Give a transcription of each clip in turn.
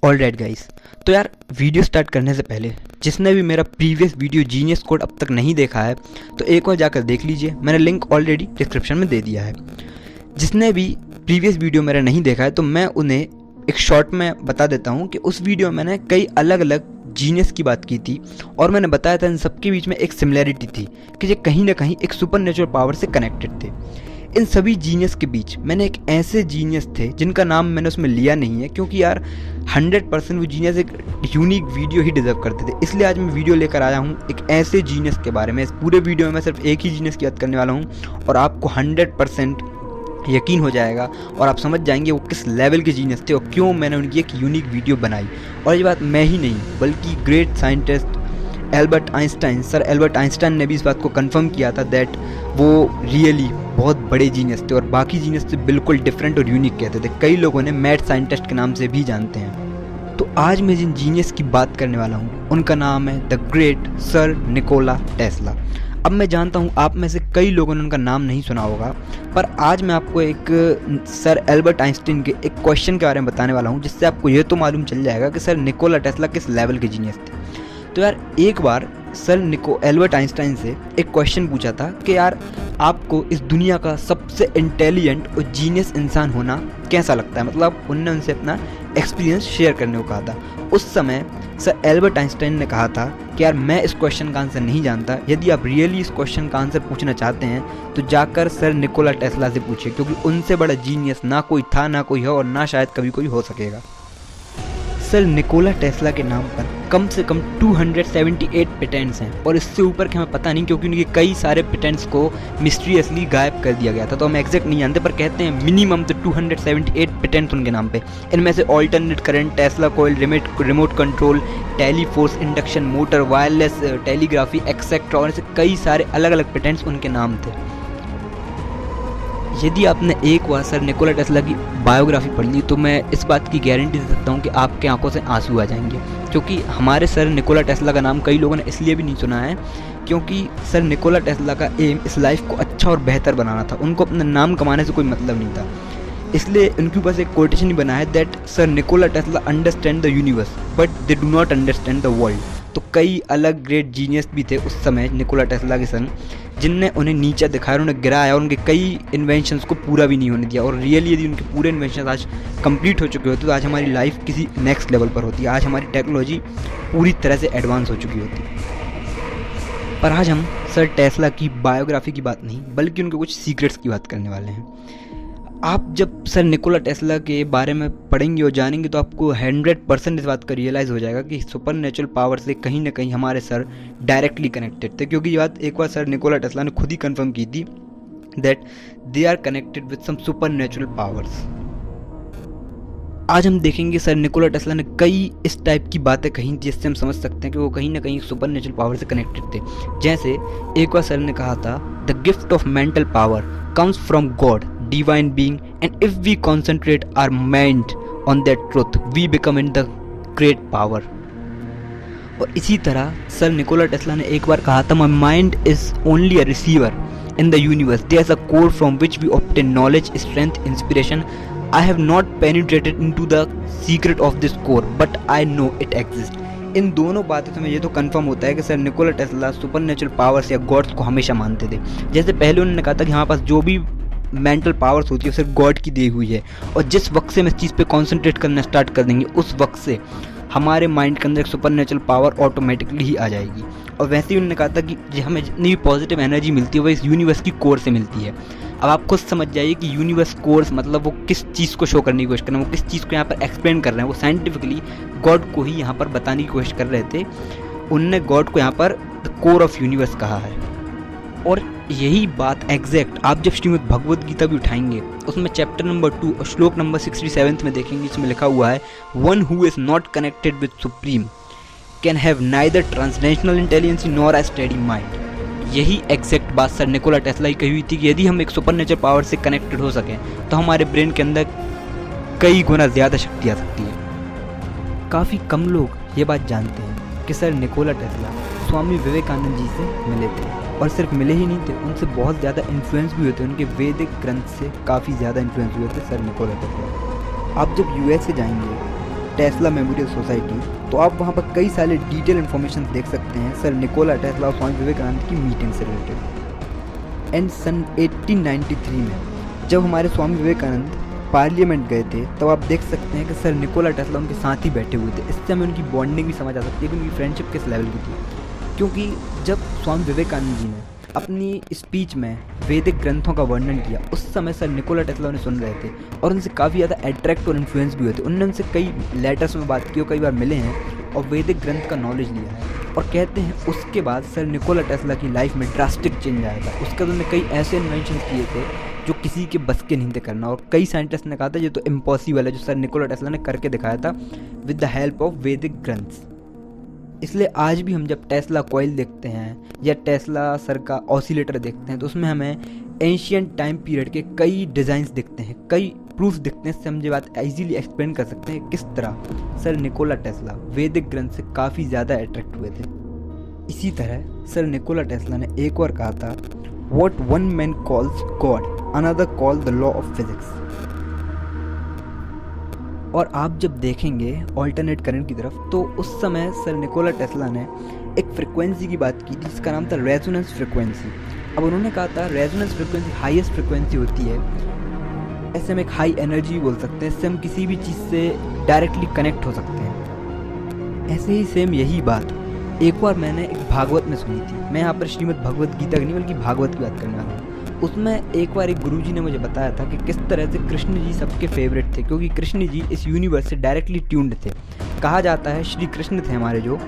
Alright guys, तो यार video start करने से पहले जिसने भी मेरा प्रीवियस वीडियो जीनियस कोड अब तक नहीं देखा है तो एक बार जाकर देख लीजिए। मैंने लिंक ऑलरेडी डिस्क्रिप्शन में दे दिया है। जिसने भी प्रीवियस वीडियो मेरा नहीं देखा है तो मैं उन्हें एक शॉर्ट में बता देता हूँ कि उस वीडियो में मैंने कई अलग अलग जीनियस की बात की थी और मैंने बताया था इन सबके बीच में एक सिमिलैरिटी थी कि ये कहीं ना कहीं एक सुपर नेचुरल पावर से कनेक्टेड थे। इन सभी जीनियस के बीच मैंने एक ऐसे जीनियस थे जिनका नाम मैंने उसमें लिया नहीं है, क्योंकि यार 100% वो जीनियस एक यूनिक वीडियो ही डिजर्व करते थे। इसलिए आज मैं वीडियो लेकर आया हूँ एक ऐसे जीनियस के बारे में। इस पूरे वीडियो में मैं सिर्फ एक ही जीनियस की बात करने वाला हूँ और आपको 100% यकीन हो जाएगा और आप समझ जाएंगे वो किस लेवल के जीनियस थे और क्यों मैंने उनकी एक यूनिक वीडियो बनाई। और ये बात मैं ही नहीं बल्कि great scientist Albert Einstein, sir Albert Einstein ने भी इस बात को कंफर्म किया था दैट वो रियली बहुत बड़े जीनियस थे और बाकी जीनियस से बिल्कुल डिफरेंट और यूनिक कहते थे। कई लोगों ने मैड साइंटिस्ट के नाम से भी जानते हैं। तो आज मैं जिन जीनियस की बात करने वाला हूँ उनका नाम है the great sir Nikola Tesla. अब मैं जानता हूँ आप में से कई लोगों ने उनका नाम नहीं सुना होगा, पर आज मैं आपको एक सर एल्बर्ट आइंस्टाइन के एक क्वेश्चन के बारे में बताने वाला हूँ जिससे आपको ये तो मालूम चल जाएगा कि सर निकोला टेस्ला किस लेवल के जीनियस थे। तो यार एक बार सर एल्बर्ट आइंस्टाइन से एक क्वेश्चन पूछा था कि यार आपको इस दुनिया का सबसे इंटेलिजेंट और जीनियस इंसान होना कैसा लगता है। मतलब उनने उनसे अपना एक्सपीरियंस शेयर करने को कहा था। उस समय सर एल्बर्ट आइंस्टाइन ने कहा था कि यार मैं इस क्वेश्चन का आंसर नहीं जानता, यदि आप रियली इस क्वेश्चन का आंसर पूछना चाहते हैं तो जाकर सर निकोला टेस्ला से पूछिए, क्योंकि उनसे बड़ा जीनियस ना कोई था, ना कोई है और ना शायद कभी कोई हो सकेगा। सर निकोला टेस्ला के नाम पर कम से कम 278 पेटेंट्स हैं और इससे ऊपर के हमें पता नहीं, क्योंकि उनके कई सारे पेटेंट्स को मिस्टीरियसली गायब कर दिया गया था। तो हम एग्जैक्ट नहीं जानते, पर कहते हैं मिनिमम तो 278 पेटेंट्स उनके नाम पे। इनमें से alternate current, Tesla coil, remote control, telephorce induction motor, wireless telegraphy etcetera और ऐसे कई सारे अलग अलग पेटेंट्स उनके नाम थे। यदि आपने एक बार सर निकोला टेस्ला की बायोग्राफी पढ़ ली तो मैं इस बात की गारंटी दे सकता हूँ कि आपके आंखों से आंसू आ जाएंगे, क्योंकि हमारे सर निकोला टेस्ला का नाम कई लोगों ने इसलिए भी नहीं सुना है क्योंकि सर निकोला टेस्ला का एम इस लाइफ को अच्छा और बेहतर बनाना था। उनको अपना नाम कमाने से कोई मतलब नहीं था। इसलिए उनके ऊपर से एक कोटेशन ही बना है that sir Nikola Tesla understand the universe but they do not understand the world. तो कई अलग ग्रेट जीनियस भी थे उस समय निकोला टेस्ला के संग, जिनने उन्हें नीचा दिखाया, उन्हें गिराया और उनके कई इन्वेंशंस को पूरा भी नहीं होने दिया। और रियली यदि उनके पूरे इन्वेंशन आज कंप्लीट हो चुके होते तो आज हमारी लाइफ किसी नेक्स्ट लेवल पर होती। आज हमारी टेक्नोलॉजी पूरी तरह से एडवांस हो चुकी होती। पर आज हम सर टेस्ला की बायोग्राफी की बात नहीं बल्कि उनके कुछ सीक्रेट्स की बात करने वाले हैं। आप जब सर निकोला टेस्ला के बारे में पढ़ेंगे और जानेंगे तो आपको 100% इस बात का रियलाइज़ हो जाएगा कि सुपर नेचुरल पावर से कहीं ना कहीं हमारे सर डायरेक्टली कनेक्टेड थे। क्योंकि ये बात एक बार सर निकोला टेस्ला ने खुद ही कंफर्म की थी that they are connected with some super natural powers. आज हम देखेंगे सर निकोला टेस्ला ने कई इस टाइप की बातें कही जिससे हम समझ सकते हैं कि वो कहीं ना कहीं सुपर नेचुरल पावर से कनेक्टेड थे। जैसे एक बार सर ने कहा था the gift of mental power comes from God divine being and if we concentrate our mind on that truth we become in the great power। और इसी तरह सर निकोला टेस्ला ने एक बार कहा था my mind is only a receiver in the universe, there's a core from which we obtain knowledge, strength, inspiration, I have not penetrated into the secret of this core but I know it exists। इन दोनों बातों से हमें ये तो confirm होता है कि sir Nikola Tesla super natural powers या गॉड्स को हमेशा मानते थे। जैसे पहले उन्होंने कहा था कि हमारे पास जो भी मेंटल पावर्स होती है सिर्फ गॉड की दी हुई है और जिस वक्त से हम इस चीज़ पे कंसंट्रेट करना स्टार्ट कर देंगे उस वक्त से हमारे माइंड के अंदर एक सुपर नेचुरल पावर ऑटोमेटिकली ही आ जाएगी। और वैसे ही उन्होंने कहा था कि हमें जितनी भी पॉजिटिव एनर्जी मिलती है वो इस यूनिवर्स की कोर से मिलती है। अब आप खुद समझ जाइए कि यूनिवर्स कोर्स मतलब वो किस चीज़ को शो करने की कोशिश कर रहे हैं, वो किस चीज़ को यहाँ पर एक्सप्लेन कर रहे हैं। वो साइंटिफिकली गॉड को ही यहाँ पर बताने की कोशिश कर रहे थे। उनने गॉड को यहाँ पर द कोर ऑफ यूनिवर्स कहा है। और यही बात एग्जैक्ट आप जब श्रीमद् भगवद गीता भी उठाएंगे उसमें चैप्टर नंबर 2 और श्लोक नंबर 67 में देखेंगे, इसमें लिखा हुआ है one who is not connected with supreme can have neither translational intelligence nor a study mind. यही एग्जैक्ट बात सर निकोला टेस्ला ही कही हुई थी कि यदि हम एक सुपर नेचुरल पावर से कनेक्टेड हो सकें तो हमारे ब्रेन के अंदर कई गुना ज़्यादा शक्ति आ सकती है। काफ़ी कम लोग ये बात जानते हैं कि sir Nikola Tesla Swami Vivekananda ji से मिले थे और सिर्फ मिले ही नहीं थे, उनसे बहुत ज़्यादा इन्फ्लुएंस भी हुए थे। उनके वैदिक ग्रंथ से काफ़ी ज़्यादा इन्फ्लुएंस हुए थे सर निकोला टेस्ला। आप जब यूएस से जाएंगे टेस्ला मेमोरियल सोसाइटी, तो आप वहाँ पर कई सारे डिटेल इन्फॉर्मेशन देख सकते हैं सर निकोला टेस्ला और स्वामी विवेकानंद की मीटिंग से रिलेटेड। एंड सन 1893 में जब हमारे स्वामी विवेकानंद पार्लियामेंट गए थे, तब आप देख सकते हैं कि सर निकोला टेस्ला उनके साथ ही बैठे हुए थे। इससे हमें उनकी बॉन्डिंग भी समझ आ सकती है कि उनकी फ्रेंडशिप किस लेवल की थी, क्योंकि जब स्वामी विवेकानंद जी ने अपनी स्पीच में वैदिक ग्रंथों का वर्णन किया, उस समय सर निकोला टेस्ला उन्हें सुन रहे थे और उनसे काफ़ी ज़्यादा अट्रैक्ट और इन्फ्लुएंस भी हुए थे। उन्होंने उनसे कई लेटर्स में बात की और कई बार मिले हैं और वैदिक ग्रंथ का नॉलेज लिया है। और कहते हैं उसके बाद सर निकोला टेस्ला की लाइफ में ड्रास्टिक चेंज आया था। उसके बाद उन्होंने कई ऐसे इन्वेंशन किए थे जो किसी के बस के नहीं थे करना, और कई साइंटिस्ट ने कहा था ये तो इम्पॉसिबल है, जो सर निकोला टेस्ला ने करके दिखाया था विद द हेल्प ऑफ वैदिक ग्रंथ्स। इसलिए आज भी हम जब टेस्ला कॉइल देखते हैं या टेस्ला सर का ऑसिलेटर देखते हैं, तो उसमें हमें एंशियंट टाइम पीरियड के कई डिज़ाइंस दिखते हैं, कई प्रूफ दिखते हैं। इससे हम ये बात ईजीली एक्सप्लेन कर सकते हैं किस तरह सर निकोला टेस्ला वैदिक ग्रंथ से काफ़ी ज़्यादा अट्रैक्ट हुए थे। इसी तरह सर निकोला टेस्ला ने एक और कहा था, what one man calls God another call the law of physics. और आप जब देखेंगे ऑल्टरनेट करंट की तरफ, तो उस समय सर निकोला टेस्ला ने एक फ्रिक्वेंसी की बात की थी जिसका नाम था रेजोनेंस फ्रिक्वेंसी। अब उन्होंने कहा था रेजोनेंस फ्रिक्वेंसी हाईएस्ट फ्रिक्वेंसी होती है, ऐसे हम एक हाई एनर्जी बोल सकते हैं, इससे हम किसी भी चीज़ से डायरेक्टली कनेक्ट हो सकते हैं। ऐसे ही सेम यही बात एक बार मैंने एक भागवत में सुनी थी। मैं यहाँ पर श्रीमद् भगवत गीता की नहीं बल्कि भागवत की बात करने वाला हूँ। उसमें एक बार एक गुरुजी ने मुझे बताया था कि किस तरह से कृष्ण जी सबके फेवरेट थे, क्योंकि कृष्ण जी इस यूनिवर्स से डायरेक्टली ट्यून्ड थे। कहा जाता है श्री कृष्ण थे हमारे, जो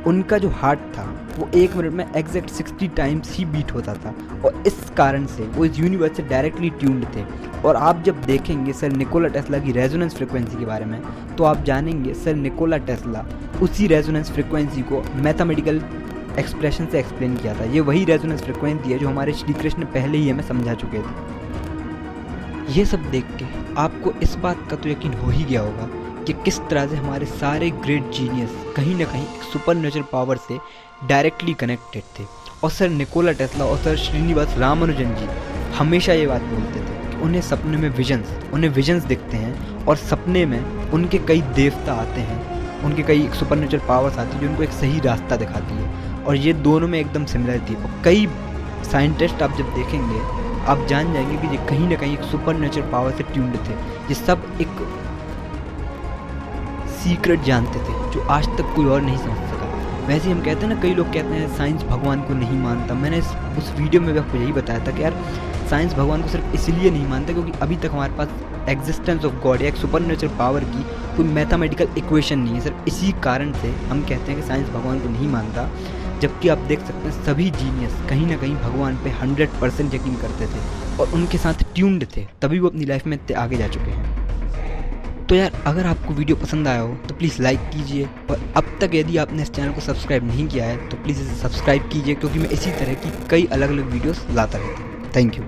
उनका जो हार्ट था वो 1 मिनट में एग्जैक्ट 60 टाइम्स ही बीट होता था, और इस कारण से वो इस यूनिवर्स से डायरेक्टली ट्यून्ड थे। और आप जब देखेंगे सर निकोला टेस्ला की रेजोनेंस फ्रिक्वेंसी के बारे में, तो आप जानेंगे सर निकोला टेस्ला उसी रेजोनेंस फ्रिक्वेंसी को मैथमेटिकल एक्सप्रेशन से एक्सप्लेन किया था। ये वही रेजोनेंस फ्रिक्वेंसी है जो हमारे श्री कृष्ण पहले ही हमें समझा चुके थे। ये सब देख के आपको इस बात का तो यकीन हो ही गया होगा कि किस तरह से हमारे सारे ग्रेट जीनियस कहीं ना कहीं एक सुपर नेचुरल पावर से डायरेक्टली कनेक्टेड थे। और सर निकोला टेस्ला और सर श्रीनिवास रामानुजन जी हमेशा ये बात बोलते थे कि उन्हें सपने में उन्हें विजन्स दिखते हैं, और सपने में उनके कई देवता आते हैं, उनके कई सुपर नेचुरल पावर्स आती है जो उनको एक सही रास्ता दिखाती है। और ये दोनों में एकदम सिमिलर थी। और कई साइंटिस्ट आप जब देखेंगे आप जान जाएंगे कि ये कहीं ना कहीं एक सुपर नेचुरल पावर से ट्यून्ड थे। ये सब एक सीक्रेट जानते थे जो आज तक कोई और नहीं समझ सका। वैसे हम कहते हैं ना, कई लोग कहते हैं साइंस भगवान को नहीं मानता। मैंने उस वीडियो में भी आपको यही बताया था कि यार साइंस भगवान को सिर्फ इसलिए नहीं मानता क्योंकि अभी तक हमारे पास एग्जिस्टेंस ऑफ गॉड या एक सुपर नेचुरल पावर की कोई मैथमेटिकल इक्वेशन नहीं है। सिर्फ इसी कारण से हम कहते हैं कि साइंस भगवान को नहीं मानता। जबकि आप देख सकते हैं सभी जीनियस कहीं ना कहीं भगवान पे 100% यकीन करते थे और उनके साथ ट्यून्ड थे, तभी वो अपनी लाइफ में इतने आगे जा चुके हैं। तो यार अगर आपको वीडियो पसंद आया हो तो प्लीज़ लाइक कीजिए, और अब तक यदि आपने इस चैनल को सब्सक्राइब नहीं किया है तो प्लीज़ इसे सब्सक्राइब कीजिए, क्योंकि मैं इसी तरह की कई अलग अलग वीडियोस लाता रहता हूँ। Thank you.